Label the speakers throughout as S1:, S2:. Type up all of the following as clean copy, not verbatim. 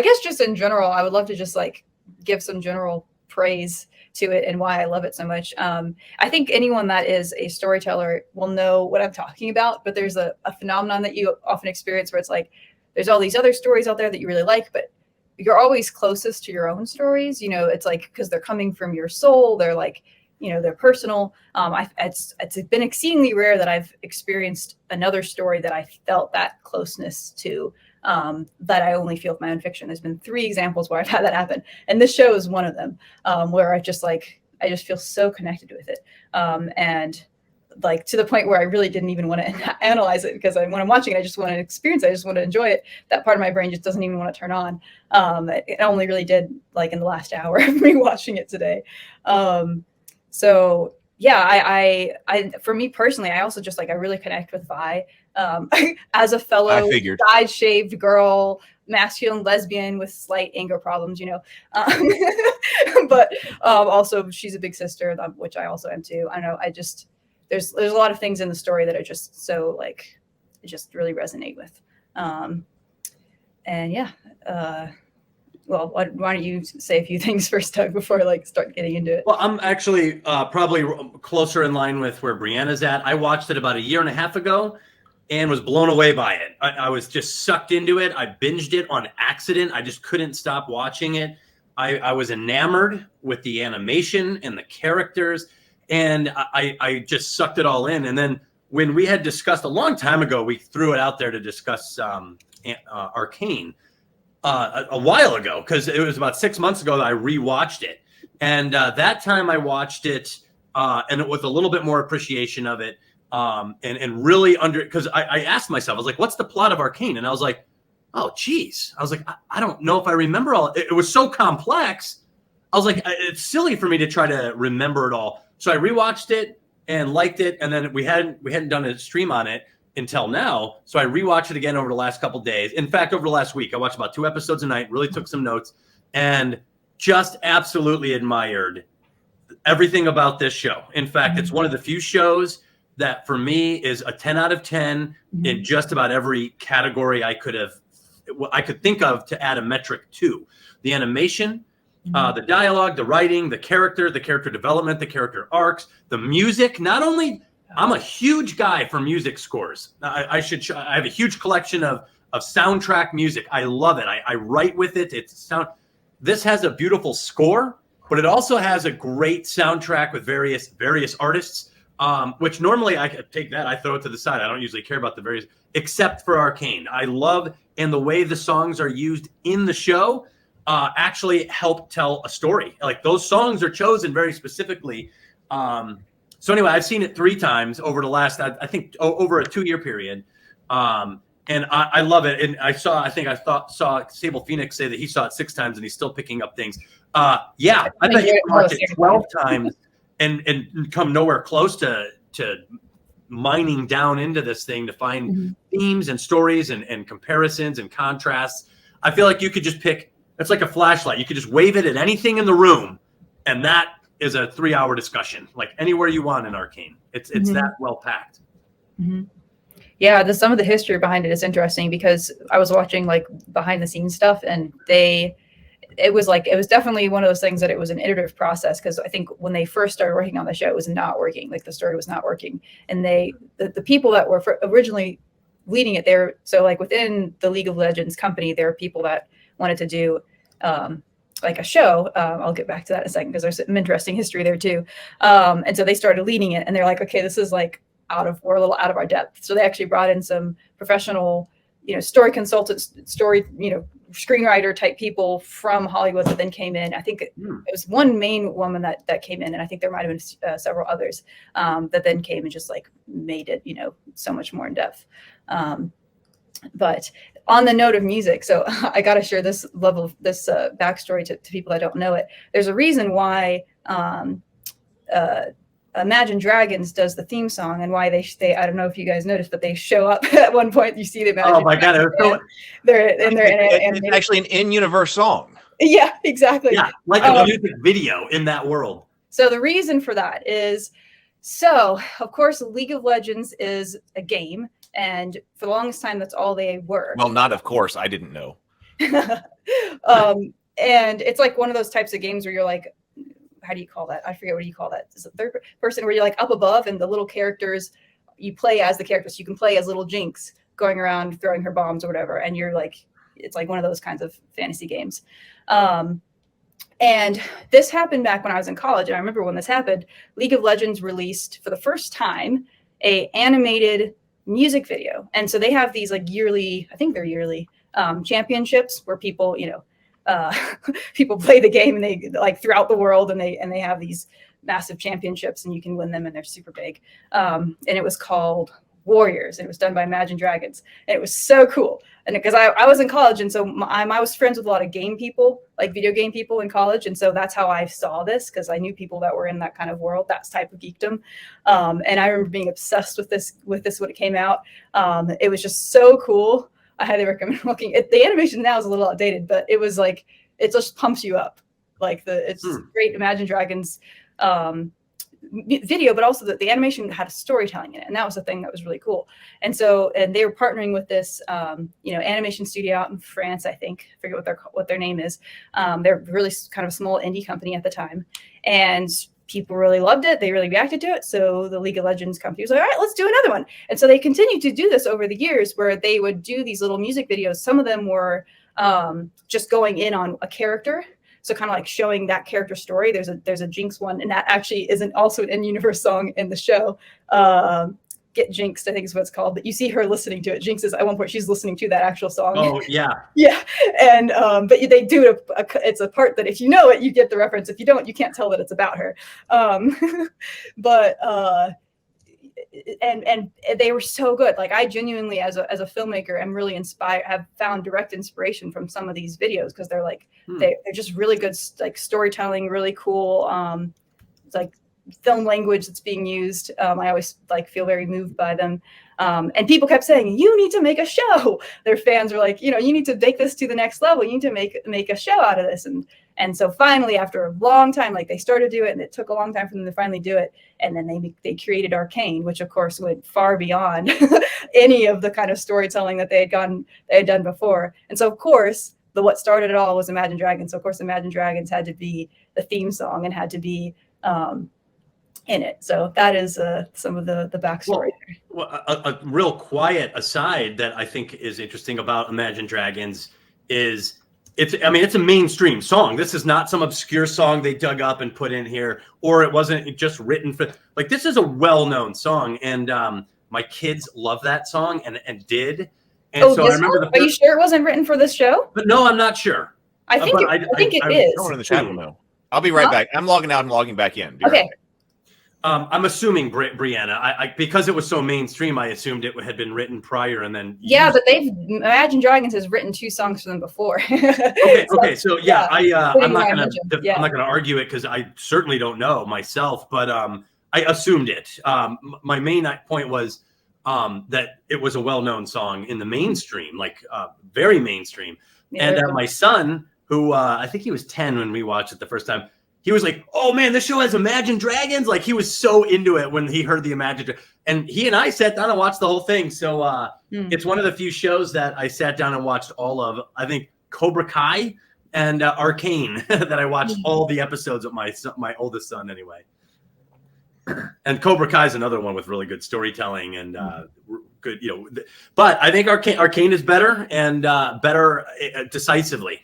S1: I guess just in general, I would love to just like give some general praise to it and why I love it so much. I think anyone that is a storyteller will know what I'm talking about, but there's a phenomenon that you often experience where it's like, there's all these other stories out there that you really like, but you're always closest to your own stories. You know, it's like, because they're coming from your soul. They're like, you know, they're personal. It's been exceedingly rare that I've experienced another story that I felt that closeness to, that I only feel with my own fiction. There's been 3 examples where I've had that happen. And this show is one of them, where I just feel so connected with it. And like to the point where I really didn't even want to analyze it, because when I'm watching it, I just want to experience it. I just want to enjoy it. That part of my brain just doesn't even want to turn on. It only really did like in the last hour of me watching it today. So yeah, I for me personally, I also just like, I really connect with Vi, as a fellow dyed shaved girl, masculine lesbian with slight anger problems, you know, but also she's a big sister, which I also am too. I know there's a lot of things in the story that are just so like, just really resonate with. And yeah, well, why don't you say a few things first, Doug, before I like start getting into it?
S2: Well, I'm actually probably closer in line with where Brianna's at. I watched it about 1.5 years ago and was blown away by it. I was just sucked into it. I binged it on accident. I just couldn't stop watching it. I was enamored with the animation and the characters, and I just sucked it all in. And then when we had discussed a long time ago, we threw it out there to discuss Arcane. A while ago, because it was about 6 months ago that I rewatched it, and that time I watched it and it with a little bit more appreciation of it, and really because I asked myself, I was like, what's the plot of Arcane? And I was like, oh geez, I was like, I don't know if I remember all. It was so complex. I was like, it's silly for me to try to remember it all. So I rewatched it and liked it, and then we hadn't done a stream on it until now. So I rewatched it again over the last couple of days. In fact, over the last week, I watched about 2 episodes a night, really took some notes, and just absolutely admired everything about this show. In fact, it's one of the few shows that for me is a 10 out of 10 in just about every category I could think of to add a metric to. The animation, the dialogue, the writing, the character development, the character arcs, the music. Not only I'm a huge guy for music scores. I have a huge collection of soundtrack music. I love it. I write with it. This has a beautiful score, but it also has a great soundtrack with various artists, which normally I could take that. I throw it to the side. I don't usually care about the various, except for Arcane. I love, and the way the songs are used in the show actually help tell a story. Like those songs are chosen very specifically. So anyway, I've seen it 3 times over the last, I think, over a 2-year period, and I love it. And I saw Sable Phoenix say that he saw it 6 times and he's still picking up things. Yeah, I bet you can watch it 12 times and come nowhere close to mining down into this thing to find themes and stories and comparisons and contrasts. I feel like you could just pick. It's like a flashlight. You could just wave it at anything in the room, and that is a 3-hour discussion, like anywhere you want in Arcane. It's that well packed.
S1: Yeah, some of the history behind it is interesting, because I was watching like behind the scenes stuff, and it was definitely one of those things that it was an iterative process, because I think when they first started working on the show, it was not working. Like the story was not working, and the people that were originally leading it there. So like within the League of Legends company, there are people that wanted to do like a show. I'll get back to that in a second, because there's some interesting history there too. And so they started leading it, and they're like, okay, this is like we're a little out of our depth. So they actually brought in some professional, story consultants, screenwriter type people from Hollywood that then came in. I think it was one main woman that came in, and I think there might've been several others that then came and just like made it, so much more in depth. But on the note of music, so I got to share this backstory to people that don't know it. There's a reason why Imagine Dragons does the theme song, and why they I don't know if you guys noticed, but they show up at one point. You see the Imagine.
S2: Oh my God!
S3: It's actually an in-universe song.
S1: Yeah, exactly.
S2: Yeah, like a music video in that world.
S1: So the reason for that is, of course, League of Legends is a game. And for the longest time, that's all they were.
S3: Well, not of course. I didn't know.
S1: And it's like one of those types of games where you're like, how do you call that? I forget what you call that. It's a third person where you're like up above and the little characters, you play as the characters. You can play as little Jinx going around throwing her bombs or whatever. And you're like, it's like one of those kinds of fantasy games. And this happened back when I was in college. And I remember when this happened, League of Legends released for the first time a animated music video. And so they have these like yearly, I think they're yearly championships where people, people play the game and they like throughout the world and they have these massive championships and you can win them and they're super big. And it was called Warriors and it was done by Imagine Dragons. And it was so cool. And because I was in college and so I was friends with a lot of game people, like video game people in college. And so that's how I saw this because I knew people that were in that kind of world, that type of geekdom. And I remember being obsessed with this when it came out. It was just so cool. I highly recommend looking at the animation now is a little outdated, but it was like, it just pumps you up. Like it's great Imagine Dragons video, but also the animation had a storytelling in it. And that was the thing that was really cool. And they were partnering with this, animation studio out in France, I think, I forget what their name is. They're really kind of a small indie company at the time. And people really loved it. They really reacted to it. So the League of Legends company was like, all right, let's do another one. And so they continued to do this over the years where they would do these little music videos. Some of them were just going in on a character. So kind of like showing that character story. There's a Jinx one, and that actually isn't also an in-universe song in the show. Get Jinxed, I think is what it's called. But you see her listening to it. Jinx is at one point she's listening to that actual song.
S2: Oh yeah,
S1: yeah. And but they do it. It's a part that if you know it, you get the reference. If you don't, you can't tell that it's about her. And they were so good. Like I genuinely, as a filmmaker, am really inspired. Have found direct inspiration from some of these videos because they're like they're just really good, like storytelling, really cool. Like film language that's being used. I always like feel very moved by them. And people kept saying, "You need to make a show." Their fans were like, "You need to take this to the next level. You need to make a show out of this." And so finally, after a long time, like they started to do it, and it took a long time for them to finally do it. And then they created Arcane, which of course went far beyond any of the kind of storytelling that they had done before. And so of course, what started it all was Imagine Dragons. So of course, Imagine Dragons had to be the theme song and had to be in it. So that is some of the backstory.
S2: Well, a real quiet aside that I think is interesting about Imagine Dragons is it's a mainstream song. This is not some obscure song they dug up and put in here, or it wasn't just written for, like, this is a well-known song. And my kids love that song and did. And so I remember
S1: are you sure it wasn't written for this show?
S2: But no, I'm not sure.
S1: I think it is.
S3: Someone in the chat will know. I'll be right back. I'm logging out and logging back in.
S1: Okay.
S3: Right.
S2: I'm assuming Brianna. I because it was so mainstream, I assumed it had been written prior and then.
S1: Yeah, but Imagine Dragons has written 2 songs for them before.
S2: Okay. So yeah, I'm not
S1: gonna
S2: argue it because I certainly don't know myself, but I assumed it. My main point was that it was a well-known song in the mainstream, like very mainstream. Yeah, and my son, who I think he was 10 when we watched it the first time. He was like, "Oh man, this show has Imagine Dragons!" Like he was so into it when he heard the Imagine. And he and I sat down and watched the whole thing. So it's one of the few shows that I sat down and watched all of. I think Cobra Kai and Arcane that I watched all the episodes of my oldest son anyway. And Cobra Kai is another one with really good storytelling and good, But I think Arcane is better and better decisively.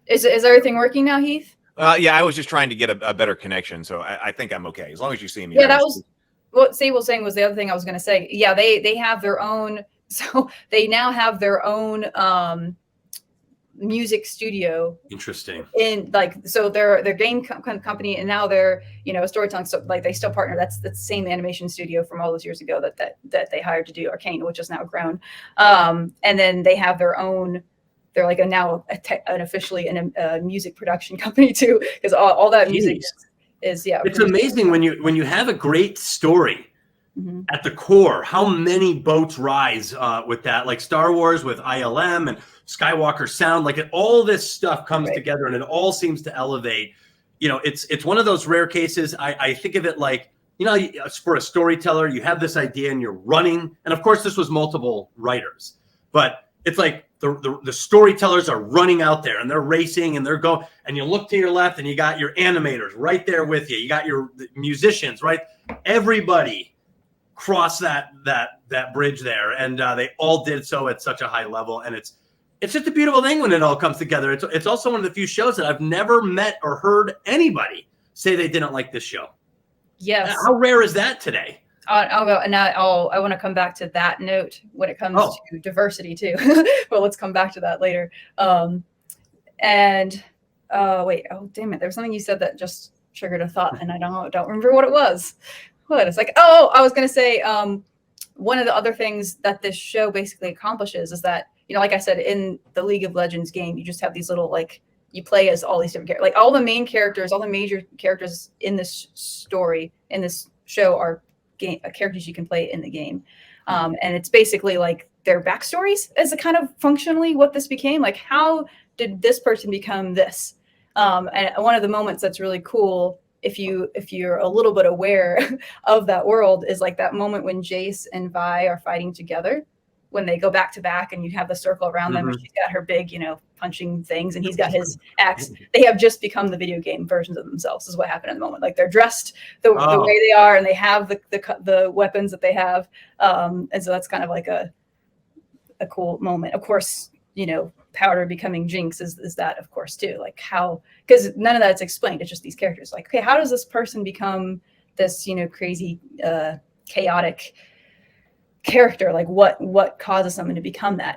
S1: Is everything working now, Heath?
S3: Yeah, I was just trying to get a better connection, so I think I'm okay as long as you see me.
S1: Yeah, that was what Steve was saying was the other thing I was going to say. Yeah, they have their own, so they now have their own music studio.
S2: Interesting.
S1: In so they're game company, and now they're storytelling. So like they still partner. That's the same animation studio from all those years ago that they hired to do Arcane, which is now grown. And then they have their own. They're like officially a music production company too, because all that music is
S2: It's amazing when you have a great story at the core, how many boats rise with that, like Star Wars with ILM and Skywalker sound, like all this stuff comes together and it all seems to elevate. It's one of those rare cases. I think of it like, for a storyteller, you have this idea and you're running. And of course, this was multiple writers, but it's like the storytellers are running out there and they're racing and they're going, and you look to your left and you got your animators right there with you. You got your musicians, right? Everybody crossed that bridge there, and they all did so at such a high level. And it's just a beautiful thing when it all comes together. It's also one of the few shows that I've never met or heard anybody say they didn't like this show.
S1: Yes.
S2: How rare is that today?
S1: I'll go, and now I want to come back to that note when it comes to diversity too. But let's come back to that later. Wait, oh damn it, there was something you said that just triggered a thought, and I don't remember what it was. What it's like? Oh, I was gonna say one of the other things that this show basically accomplishes is that, you know, like I said, in the League of Legends game, you just have these little, like, you play as all these different characters. Like, all the main characters, all the major characters in this story, in this show, are characters you can play in the game. And it's basically like their backstories as a kind of functionally what this became. Like, how did this person become this? And one of the moments that's really cool, if you're a little bit aware of that world, is like that moment when Jace and Vi are fighting together, when they go back to back and you have the circle around them, and she's got her big, you know, punching things, and he's got his axe. They have just become the video game versions of themselves, is what happened in the moment. Like, they're dressed the way they are, and they have the weapons that they have. And so that's kind of like a cool moment. Of course, you know, Powder becoming Jinx is that, of course, too. Like, how, because none of that's explained. It's just these characters. Like, okay, how does this person become this, you know, crazy, chaotic character? Like, what causes someone to become that?